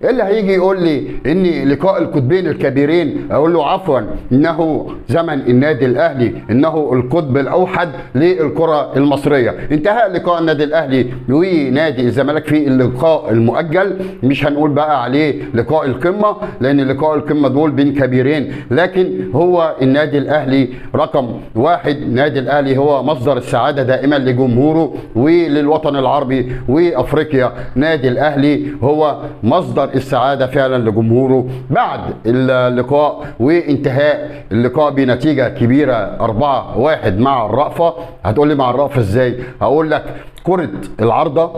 ايه اللي هيجي يقول لي ان لقاء القطبين الكبيرين اقول له عفوا انه زمن النادي الاهلي انه القطب الاوحد للكره المصريه. انتهى لقاء النادي الاهلي ونادي الزمالك في اللقاء المؤجل، مش هنقول بقى عليه لقاء القمه لان لقاء القمه دول بين كبيرين، لكن هو النادي الاهلي رقم واحد. النادي الاهلي هو مصدر السعاده دائما لجمهوره وللوطن العربي وافريقيا. نادي الاهلي هو مصدر السعاده فعلا لجمهوره. بعد اللقاء وانتهاء اللقاء بنتيجه كبيره 4-1 مع الرأفة. هتقول لي مع الرأفة ازاي؟ هقول لك كره العارضه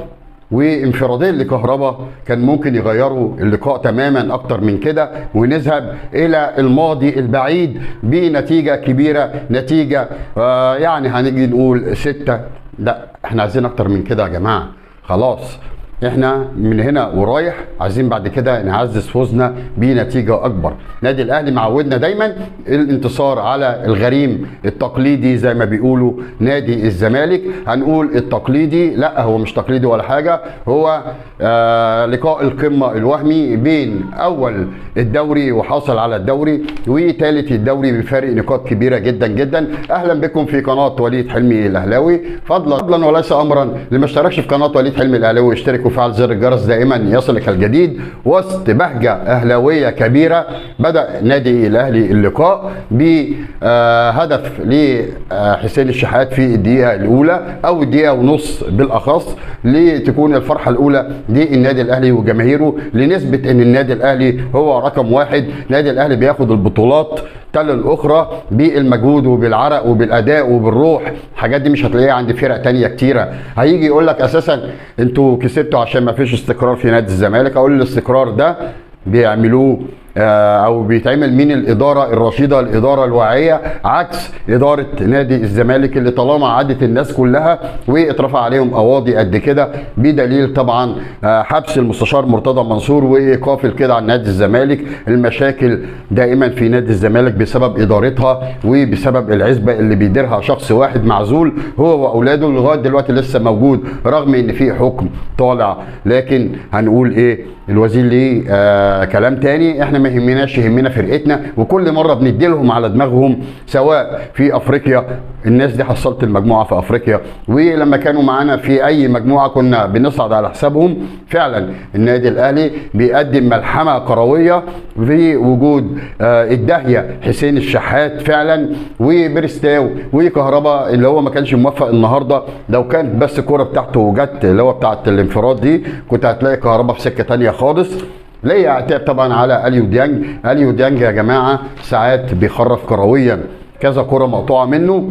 وانفرادين لكهربا كان ممكن يغيروا اللقاء تماما اكتر من كده ونذهب الى الماضي البعيد بنتيجه كبيره، نتيجه يعني هنيجي نقول 6. لا احنا عايزين اكتر من كده يا جماعه. خلاص احنا من هنا ورايح عايزين بعد كده نعزز فوزنا بنتيجه اكبر. نادي الاهلي معودنا دايما الانتصار على الغريم التقليدي زي ما بيقولوا نادي الزمالك. هنقول التقليدي، لا هو مش تقليدي ولا حاجه، هو لقاء القمه الوهمي بين اول الدوري وحاصل على الدوري وثالث الدوري بفارق نقاط كبيره جدا جدا. اهلا بكم في قناه وليد حلمي الاهلاوي. فضلا وليس امرا اللي ما اشتركش في قناه وليد حلمي الاهلاوي اشترك وفعل زر الجرس دائما يصلك الجديد. وسط بهجه اهلاويه كبيره بدا نادي الاهلي اللقاء بهدف لحسين الشحات في الدقيقه الاولى او الدقيقه ونص بالاخص، لتكون الفرحه الاولى للنادي الاهلي وجماهيره، لنثبت ان النادي الاهلي هو رقم واحد. نادي الاهلي بياخد البطولات تل الاخرى بالمجهود وبالعرق وبالاداء وبالروح. الحاجات دي مش هتلاقيها عند فرق تانية كتيره. هيجي يقول لك اساسا انتوا كسبتوا عشان ما فيش استقرار في نادي الزمالك. اقول الاستقرار ده بيعملوه او بيتعمل من الاداره الرشيده، الاداره الواعيه، عكس اداره نادي الزمالك اللي طالما عدت الناس كلها واترفع عليهم قواضي قد كده، بدليل طبعا حبس المستشار مرتضى منصور وايقاف الكده عن نادي الزمالك. المشاكل دائما في نادي الزمالك بسبب ادارتها وبسبب العزبه اللي بيديرها شخص واحد معزول هو واولاده لغايه دلوقتي لسه موجود رغم ان في حكم طالع. لكن هنقول ايه؟ الوزير ليه كلام تاني. احنا ما يهمناش، يهمنا فرقتنا، وكل مره بندي لهم على دماغهم سواء في افريقيا. الناس دي حصلت المجموعه في افريقيا، ولما كانوا معانا في اي مجموعه كنا بنصعد على حسابهم. فعلا النادي الاهلي بيقدم ملحمه كرويه في وجود الداهيه حسين الشحات فعلا وبرستاو وكهربا اللي هو ما كانش موفق النهارده. لو كانت بس الكوره بتاعته جت اللي هو بتاعت الانفراد دي كنت هتلاقي كهربا في سكه ثانيه خالص. ليا عتاب طبعا على اليو ديانج. اليو ديانج يا جماعه ساعات بيخرف كرويا، كذا كره مقطوعه منه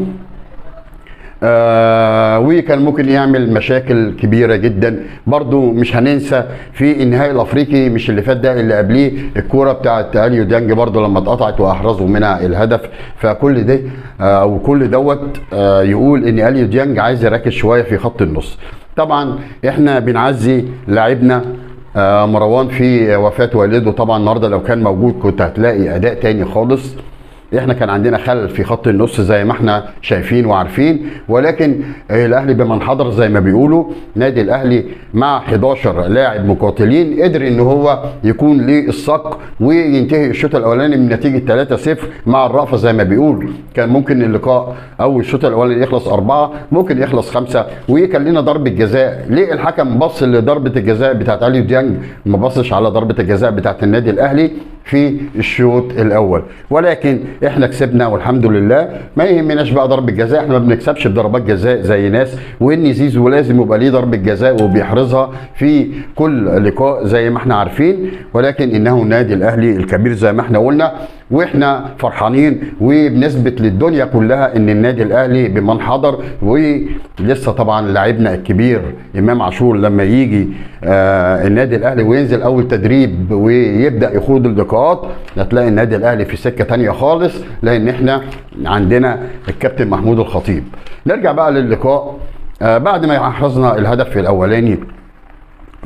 وكان ممكن يعمل مشاكل كبيره جدا. برضو مش هننسى في النهائي الافريقي مش اللي فات ده اللي قبليه الكوره بتاعت اليو ديانج برضو لما اتقطعت واحرزوا منها الهدف. فكل ده او كل دوت يقول ان اليو ديانج عايز يركز شويه في خط النص. طبعا احنا بنعزي لاعبنا مروان في وفاه والده. طبعا النهارده لو كان موجود كنت هتلاقي اداء تاني خالص. احنا كان عندنا خلل في خط النص زي ما احنا شايفين وعارفين، ولكن الاهلي بمن حضر زي ما بيقولوا. نادي الاهلي مع 11 لاعب مقاتلين قدر ان هو يكون ليه الصق وينتهي الشوط الاولاني من نتيجه 3-0 مع الرأفة زي ما بيقول. كان ممكن اللقاء او الشوط الاولاني يخلص 4، ممكن يخلص 5، وكان لنا ضربه جزاء. ليه الحكم بص لضربه الجزاء بتاعت اليو ديانج ما بصش على ضربه الجزاء بتاعت النادي الاهلي في الشوط الاول؟ ولكن احنا كسبنا والحمد لله. ما يهمناش بقى ضربه جزاء، احنا ما بنكسبش بضربات جزاء زي ناس. وان زيزو لازم يبقى ليه ضربه جزاء وبيحرزها في كل لقاء زي ما احنا عارفين، ولكن انه النادي الاهلي الكبير زي ما احنا قلنا. واحنا فرحانين وبنثبت للدنيا كلها ان النادي الاهلي بمن حضر. ولسه طبعا لاعبنا الكبير امام عاشور لما يجي النادي الاهلي وينزل اول تدريب ويبدا يخوض اللقاءات هتلاقي النادي الاهلي في سكه ثانيه خالص، لان احنا عندنا الكابتن محمود الخطيب. نرجع بقى للقاء. بعد ما احرزنا الهدف الاولاني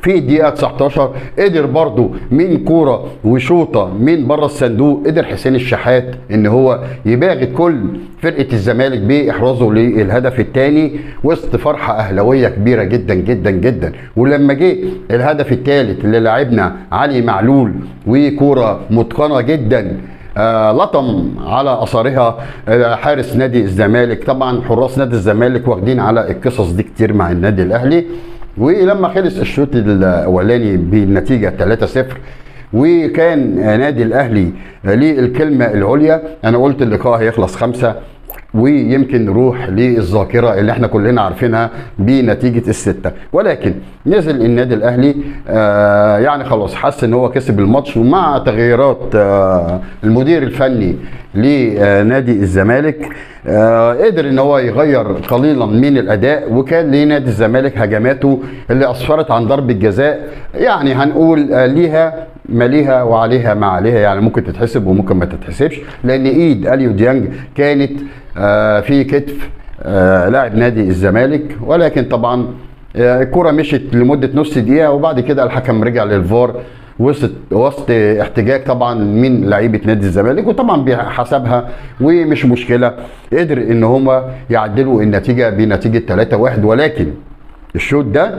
في الدقيقة 19 قدر برضو من كورة وشوطة من بره الصندوق، قدر حسين الشحات ان هو يباغت كل فرقة الزمالك بإحرازه للهدف الثاني وسط فرحة أهلوية كبيرة جدا جدا جدا. ولما جه الهدف الثالث اللي لعبنا علي معلول وكورة متقنة جدا لطم على اثارها حارس نادي الزمالك. طبعا حراس نادي الزمالك واخدين على القصص دي كتير مع النادي الاهلي. ولما خلص الشوط الاولاني بالنتيجه 3-0 وكان نادي الاهلي ليه الكلمه العليا، انا قلت اللقاء هيخلص 5 ويمكن نروح للذاكره اللي احنا كلنا عارفينها بنتيجه ال6، ولكن نزل النادي الاهلي يعني خلاص حس ان هو كسب الماتش. ومع تغييرات المدير الفني لنادي الزمالك قدر ان هو يغير قليلا من الاداء، وكان لنادي الزمالك هجماته اللي اسفرت عن ضربه جزاء، يعني هنقول ليها ما ليها وعليها ما عليها، يعني ممكن تتحسب وممكن ما تتحسبش، لان ايد اليو ديانج كانت في كتف لاعب نادي الزمالك. ولكن طبعا الكرة مشت لمدة نص دقيقة وبعد كده الحكم رجع للفار وسط احتجاج طبعا من لعيبه نادي الزمالك، وطبعا بحسبها ومش مشكله. قدر ان هم يعدلوا النتيجه بنتيجه 3-1. ولكن الشوط ده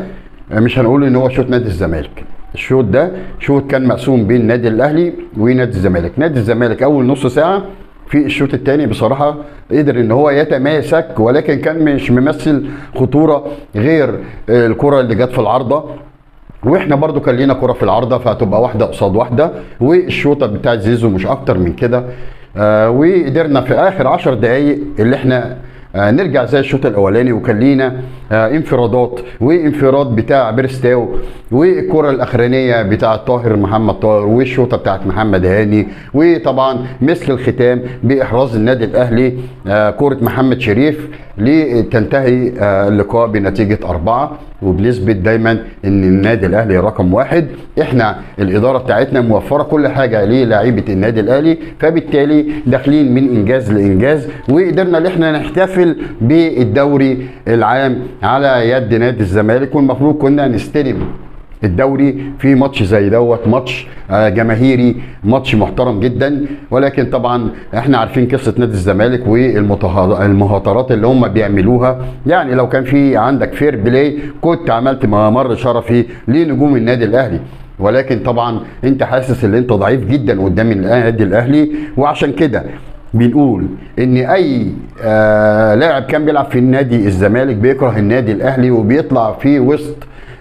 مش هنقول ان هو شوط نادي الزمالك، الشوط ده شوط كان مقسوم بين النادي الاهلي ونادي الزمالك. نادي الزمالك اول نص ساعه في الشوط الثاني بصراحه قدر ان هو يتماسك، ولكن كان مش ممثل خطوره غير الكره اللي جت في العارضه، واحنا برضو كان لينا كره في العارضه فهتبقى واحده قصاد واحده، والشوطه بتاعت زيزو مش اكتر من كده. وقدرنا في اخر 10 دقائق اللي احنا نرجع زي الشوط الاولاني، وكان لينا انفرادات، وانفراد بتاع بيرستاو والكره الاخرانيه بتاعه طاهر محمد طاهر والشوطه بتاعه محمد هاني، وطبعا مثل الختام باحراز النادي الاهلي كره محمد شريف لتنتهي اللقاء بنتيجه 4. وبنثبت دايما ان النادي الاهلي رقم 1. احنا الاداره بتاعتنا موفره كل حاجه للاعيبه النادي الاهلي، فبالتالي داخلين من انجاز لانجاز، وقدرنا ان احنا نحتفل بالدوري العام على يد نادي الزمالك. والمفروض كنا نستلم الدوري في ماتش زي دوت، ماتش جماهيري، ماتش محترم جدا. ولكن طبعا احنا عارفين قصه نادي الزمالك والمهاترات اللي هم بيعملوها. يعني لو كان في عندك فير بلاي كنت عملت ممر شرفي لنجوم النادي الاهلي، ولكن طبعا انت حاسس ان انت ضعيف جدا قدام النادي الاهلي. وعشان كده بنقول ان اي لاعب كان بيلعب في النادي الزمالك بيكره النادي الاهلي وبيطلع في وسط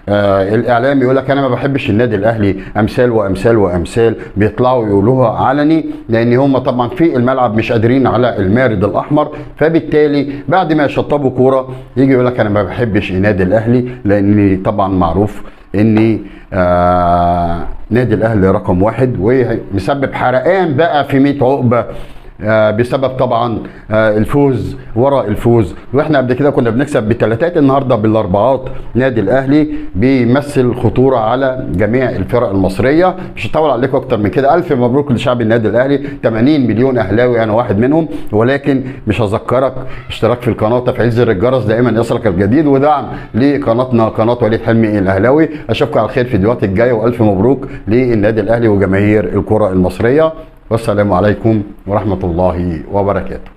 الاعلام يقول لك انا ما بحبش النادي الاهلي، امثال وامثال وامثال بيطلعوا يقولوها علني، لان هم طبعا في الملعب مش قادرين على المارد الاحمر. فبالتالي بعد ما يشطبوا كوره يجي يقول لك انا ما بحبش النادي الاهلي، لان طبعا معروف ان نادي الاهلي رقم 1 ومسبب حرقان بقى في 100 عقبه بسبب طبعا الفوز وراء الفوز. واحنا قبل كده كنا بنكسب بالثلاثات، النهارده بالاربعات. نادي الاهلي بيمثل خطوره على جميع الفرق المصريه. مش هطول عليكم اكتر من كده، الف مبروك لشعب النادي الاهلي، 80 مليون اهلاوي انا واحد منهم. ولكن مش هذكرك اشتراك في القناه وتفعيل زر الجرس دائما يصلك الجديد، ودعم لقناتنا قناه وليد حلمي الاهلاوي. اشوفكم على خير في الفيديوهات الجايه، والف مبروك للنادي الاهلي وجماهير الكره المصريه. والسلام عليكم ورحمة الله وبركاته.